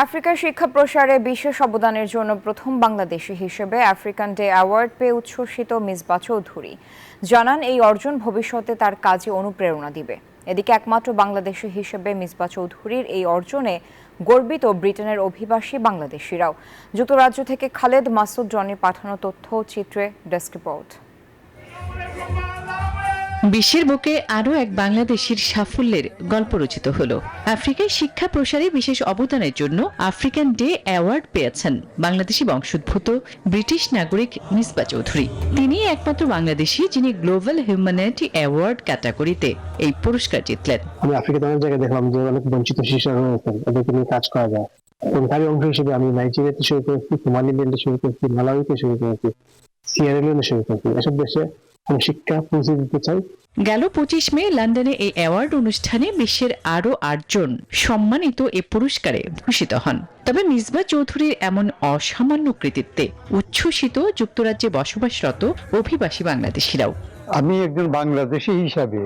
আফ্রিকার শিক্ষা প্রসারে বিশেষ অবদানের জন্য প্রথম বাংলাদেশি হিসেবে আফ্রিকান ডে অ্যাওয়ার্ড পেয়ে উচ্ছ্বসিত মিসবাহ চৌধুরী জানান, এই অর্জন ভবিষ্যতে তার কাজে অনুপ্রেরণা দিবে। এদিকে একমাত্র বাংলাদেশি হিসেবে মিসবাহ চৌধুরীর এই অর্জনে গর্বিত ব্রিটেনের অভিবাসী বাংলাদেশিরাও। যুক্তরাজ্য থেকে খালেদ মাসুদ জনির পাঠানো তথ্য চিত্রে ডেস্ক রিপোর্ট। বিশ্বের বুকে আরও এক বাংলাদেশির সাফল্যের গল্প রচিত হল। আফ্রিকায় শিক্ষা প্রসারে বিশেষ অবদানের জন্য আফ্রিকান ডে অ্যাওয়ার্ড পেয়েছেন বাংলাদেশি বংশোদ্ভূত ব্রিটিশ নাগরিক মিসবাহ চৌধুরী। তিনি একমাত্র বাংলাদেশি যিনি গ্লোবাল হিউম্যানিটি অ্যাওয়ার্ড ক্যাটাগরিতে এই পুরস্কার জিতলেন। আমি আফ্রিকাতে অনেক জায়গায় দেখলাম যে অনেক বঞ্চিত শিশুরা রয়েছেন, তাদেরকে নিয়ে কাজ করা যায়। তারই অংশ হিসেবে আমি নাইজেরিয়াতে শুরু করেছি, সোমালিল্যান্ডে শুরু করেছি, মালাউইতে শুরু করেছি, সিয়েরা লিওনে শুরু করেছি। এসব দেশে আমি শিক্ষা পৌঁছে দিতে চাই। গেল 25 মে লন্ডনে এই অ্যাওয়ার্ড অনুষ্ঠানে বিশ্বের আরও 8 জন সম্মানিত এ পুরস্কারে ভূষিত হন। তবে মিসবাহ চৌধুরীর এমন অসামান্য কৃতিত্বে উচ্ছ্বসিত যুক্তরাজ্যে বসবাসরত অভিবাসী বাংলাদেশিরাও। আমি একজন বাংলাদেশি হিসাবে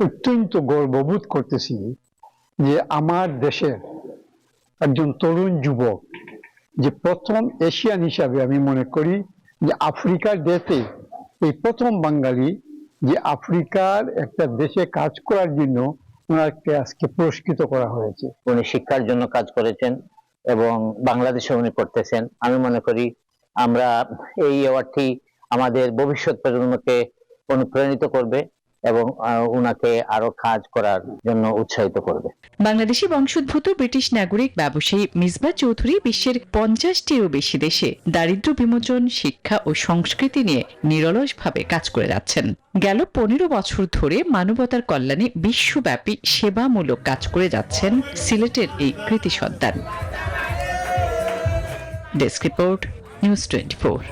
অত্যন্ত গর্ববোধ করতেছি যে আমার দেশের একজন তরুণ যুবক, যে প্রথম এশিয়ান হিসাবে আমি মনে করি যে আফ্রিকার দেশে এই প্রথম বাঙালি যে আফ্রিকার একটা দেশে কাজ করার জন্য ওনাকে আজকে পুরস্কৃত করা হয়েছে। উনি শিক্ষার জন্য কাজ করেছেন এবং বাংলাদেশে উনি করতেছেন। আমি মনে করি আমরা এই অ্যাওয়ার্ডটি আমাদের ভবিষ্যৎ প্রজন্মকে অনুপ্রাণিত করবে এবং উনাকে আরো কাজ করার জন্য উৎসাহিত করবে। বাংলাদেশি বংশোদ্ভূত ব্রিটিশ নাগরিক ব্যবসায়ী মিসবাহ চৌধুরী বিশ্বের 50টিরও বেশি দেশে দারিদ্র্য বিমোচন, শিক্ষা ও সংস্কৃতি নিয়ে নিরলসভাবে কাজ করে যাচ্ছেন। গেল 15 বছর ধরে মানবতার কল্যাণে বিশ্বব্যাপী সেবামূলক কাজ করে যাচ্ছেন সিলেটের এই কৃতি সন্তান। Desk report, news 24।